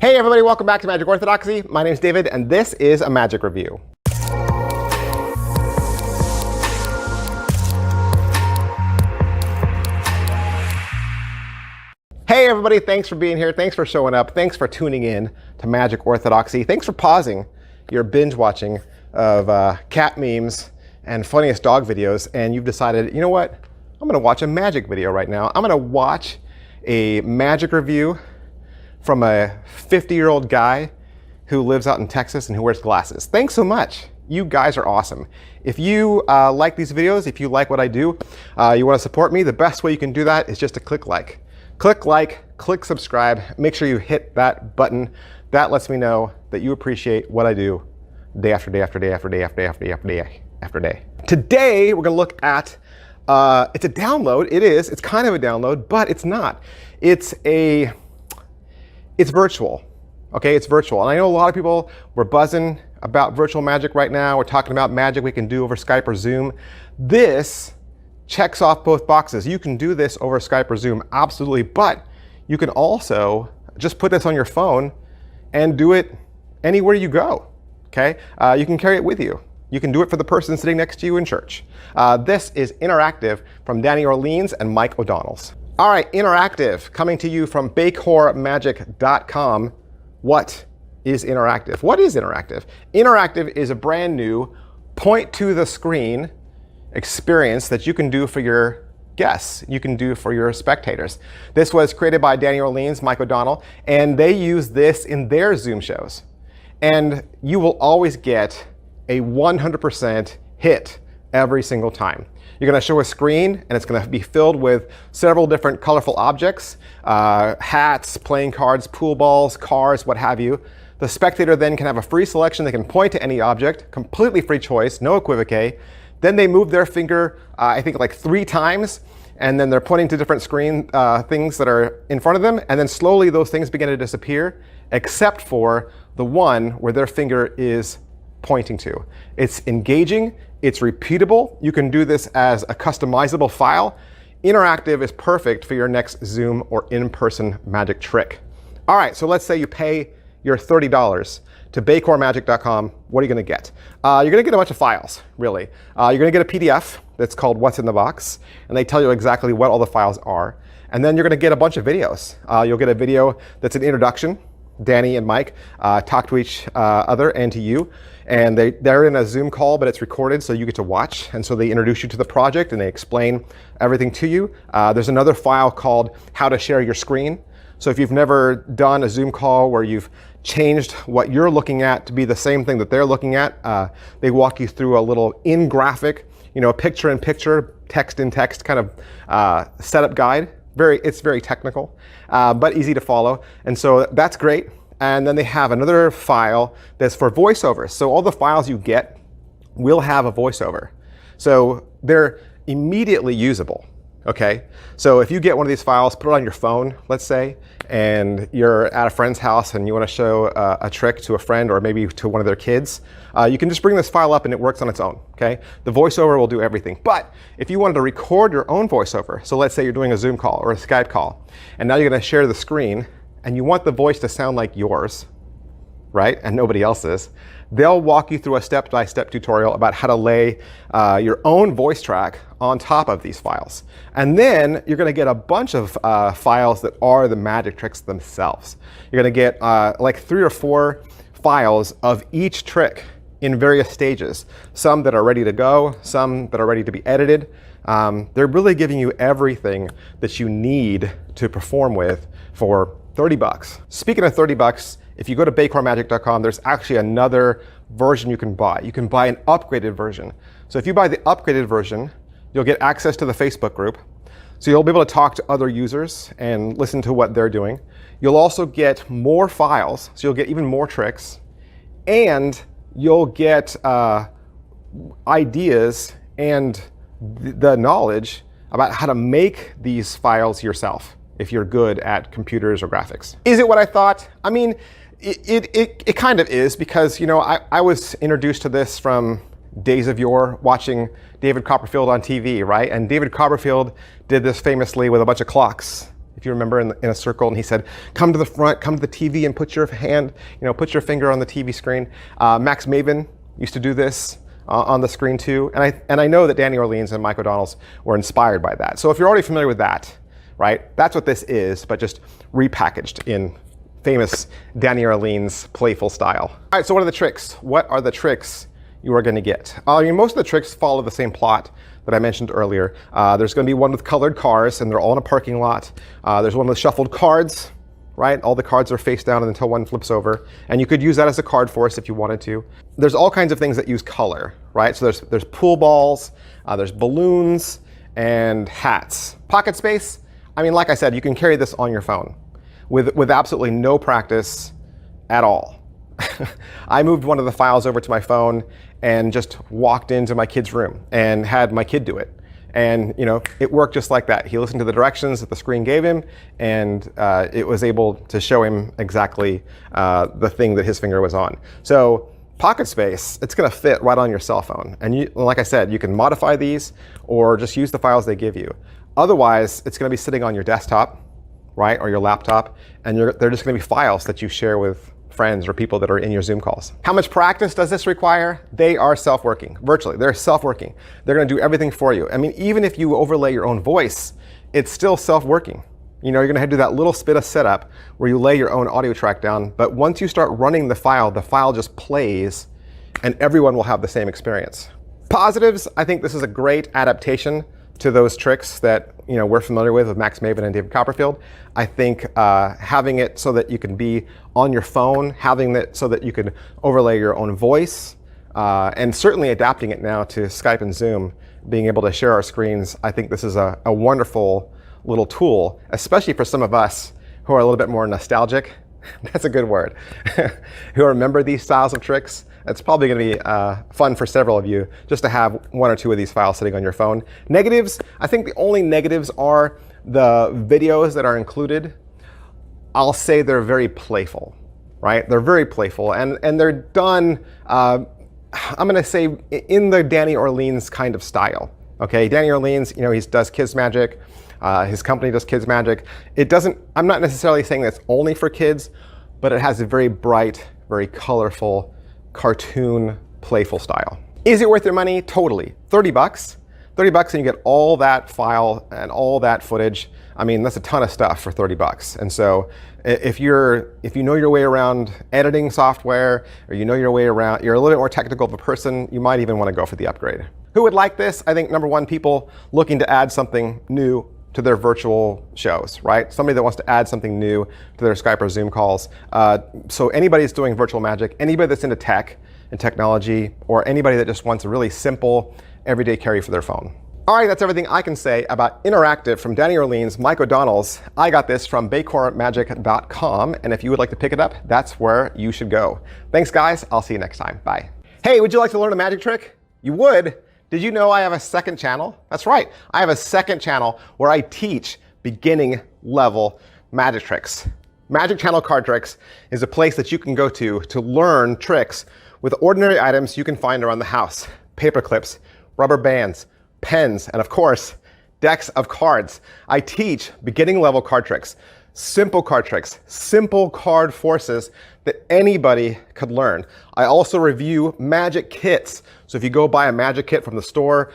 Hey everybody, welcome back to Magic Orthodoxy. My name's David, and this is a magic review. Hey everybody, thanks for being here. Thanks for showing up. Thanks for tuning in to Magic Orthodoxy. Thanks for pausing your binge watching of cat memes and funniest dog videos, and you've decided, you know what? I'm gonna watch a magic video right now. I'm gonna watch a magic review from a 50-year-old guy who lives out in Texas and who wears glasses. Thanks so much. You guys are awesome. If you like these videos, if you like what I do, you want to support me, the best way you can do that is just to click like. Click like, click subscribe, make sure you hit that button. That lets me know that you appreciate what I do day after day after day after day after day after day after day after day. Today, we're gonna look at, it's a download. It is, it's kind of a download, but it's not. It's virtual, okay? It's virtual. And I know a lot of people were buzzing about virtual magic right now. We're talking about magic we can do over Skype or Zoom. This checks off both boxes. You can do this over Skype or Zoom, absolutely. But you can also just put this on your phone and do it anywhere you go, okay? You can carry it with you. You can do it for the person sitting next to you in church. This is Interactive from Danny Orleans and Mike O'Donnell's. All right, Interactive, coming to you from bacormagic.com. What is Interactive? What is Interactive? Interactive is a brand new point to the screen experience that you can do for your guests, you can do for your spectators. This was created by Danny Orleans, Mike O'Donnell, and they use this in their Zoom shows. And you will always get a 100% hit every single time. You're going to show a screen, and it's going to be filled with several different colorful objects, hats, playing cards, pool balls, cars, what have you. The spectator then can have a free selection. They can point to any object, completely free choice, no equivoque. Then they move their finger, I think like 3 times, and then they're pointing to different screen things that are in front of them, and then slowly those things begin to disappear, except for the one where their finger is pointing to. It's engaging, it's repeatable. You can do this as a customizable file. Interactive is perfect for your next Zoom or in-person magic trick. All right, so let's say you pay your $30 to bacormagic.com. What are you gonna get? You're gonna get a bunch of files, really. You're gonna get a PDF that's called What's in the Box, and they tell you exactly what all the files are. And then you're gonna get a bunch of videos. You'll get a video that's an introduction. Danny and Mike talk to each other and to you. And they're in a Zoom call, but it's recorded, so you get to watch. And so they introduce you to the project, and they explain everything to you. There's another file called How to Share Your Screen. So if you've never done a Zoom call where you've changed what you're looking at to be the same thing that they're looking at, they walk you through a little in-graphic, picture-in-picture, text-in-text kind of setup guide. It's very technical, but easy to follow. And so that's great. And then they have another file that's for voiceovers. So all the files you get will have a voiceover. So they're immediately usable, okay? So if you get one of these files, put it on your phone, let's say, and you're at a friend's house and you want to show a trick to a friend or maybe to one of their kids, you can just bring this file up and it works on its own, okay? The voiceover will do everything. But if you wanted to record your own voiceover, so let's say you're doing a Zoom call or a Skype call, and now you're going to share the screen, and you want the voice to sound like yours, right, and nobody else's, they'll walk you through a step-by-step tutorial about how to lay your own voice track on top of these files. And then you're going to get a bunch of files that are the magic tricks themselves. You're going to get like 3 or 4 files of each trick in various stages. Some that are ready to go, some that are ready to be edited. They're really giving you everything that you need to perform with for $30. Speaking of $30, if you go to bacormagic.com, there's actually another version you can buy. You can buy an upgraded version. So if you buy the upgraded version, you'll get access to the Facebook group. So you'll be able to talk to other users and listen to what they're doing. You'll also get more files, so you'll get even more tricks. And you'll get ideas and the knowledge about how to make these files yourself if you're good at computers or graphics. Is it what I thought? I mean, it kind of is, because I was introduced to this from days of yore watching David Copperfield on TV, right? And David Copperfield did this famously with a bunch of clocks if you remember, in a circle, and he said, come to the front, come to the TV and put your hand, put your finger on the TV screen. Max Maven used to do this on the screen too. And I know that Danny Orleans and Mike O'Donnell's were inspired by that. So if you're already familiar with that, right, that's what this is, but just repackaged in famous Danny Orleans playful style. All right, so what are the tricks? What are the tricks you are going to get? Most of the tricks follow the same plot that I mentioned earlier. There's going to be one with colored cars, and they're all in a parking lot. There's one with shuffled cards, right? All the cards are face down until one flips over. And you could use that as a card force if you wanted to. There's all kinds of things that use color, right? So there's pool balls, there's balloons, and hats. Pocket space, like I said, you can carry this on your phone with absolutely no practice at all. I moved one of the files over to my phone and just walked into my kid's room and had my kid do it. And it worked just like that. He listened to the directions that the screen gave him, and it was able to show him exactly the thing that his finger was on. So pocket space, it's going to fit right on your cell phone. And like I said, you can modify these or just use the files they give you. Otherwise, it's going to be sitting on your desktop, right, or your laptop, and they're just going to be files that you share with friends or people that are in your Zoom calls. How much practice does this require? They are self-working, virtually. They're self-working. They're going to do everything for you. Even if you overlay your own voice, it's still self-working. You're going to do that little bit of setup where you lay your own audio track down, but once you start running the file just plays, and everyone will have the same experience. Positives, I think this is a great adaptation to those tricks that we're familiar with Max Maven and David Copperfield. I think having it so that you can be on your phone, having it so that you can overlay your own voice, and certainly adapting it now to Skype and Zoom, being able to share our screens, I think this is a wonderful little tool, especially for some of us who are a little bit more nostalgic. That's a good word. Who remember these styles of tricks. It's probably going to be fun for several of you just to have one or two of these files sitting on your phone. Negatives, I think the only negatives are the videos that are included. I'll say they're very playful, right? They're very playful, and they're done, I'm going to say, in the Danny Orleans kind of style. Okay, Danny Orleans, he does kids magic. His company does kids magic. I'm not necessarily saying that's only for kids, but it has a very bright, very colorful, cartoon, playful style. Is it worth your money? Totally. 30 bucks. 30 bucks and you get all that file and all that footage. That's a ton of stuff for 30 bucks. And so if you know your way around editing software, or you know your way around, you're a little bit more technical of a person, you might even want to go for the upgrade. Who would like this? I think number one, people looking to add something new to their virtual shows, right? Somebody that wants to add something new to their Skype or Zoom calls. So anybody that's doing virtual magic, anybody that's into tech and technology, or anybody that just wants a really simple, everyday carry for their phone. All right, that's everything I can say about Interactive from Danny Orleans, Mike O'Donnell's. I got this from bacormagic.com, and if you would like to pick it up, that's where you should go. Thanks, guys. I'll see you next time. Bye. Hey, would you like to learn a magic trick? You would? Did you know I have a second channel? That's right. I have a second channel where I teach beginning level magic tricks. Magic Channel Card Tricks is a place that you can go to learn tricks with ordinary items you can find around the house. Paper clips, rubber bands, pens, and of course, decks of cards. I teach beginning level card tricks, simple card tricks, simple card forces that anybody could learn. I also review magic kits. So if you go buy a magic kit from the store,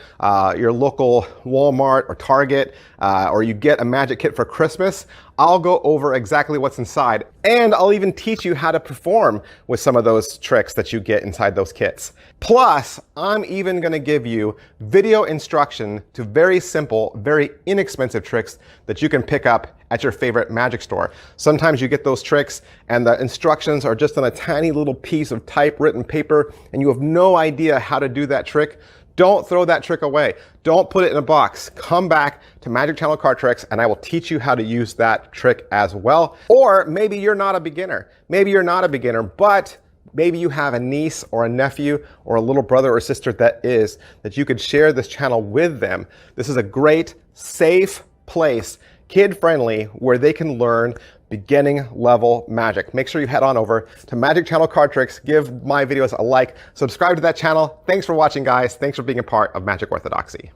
your local Walmart or Target, or you get a magic kit for Christmas, I'll go over exactly what's inside. And I'll even teach you how to perform with some of those tricks that you get inside those kits. Plus, I'm even gonna give you video instruction to very simple, very inexpensive tricks that you can pick up at your favorite magic store. Sometimes you get those tricks and the instructions are just on a tiny little piece of typewritten paper and you have no idea how to do that trick. Don't throw that trick away. Don't put it in a box. Come back to Magic Channel Card Tricks and I will teach you how to use that trick as well. Or maybe you're not a beginner. Maybe you're not a beginner, but maybe you have a niece or a nephew or a little brother or sister that you could share this channel with them. This is a great, safe place, kid-friendly, where they can learn beginning level magic. Make sure you head on over to Magic Channel Card Tricks, give my videos a like, subscribe to that channel. Thanks for watching, guys. Thanks for being a part of Magic Orthodoxy.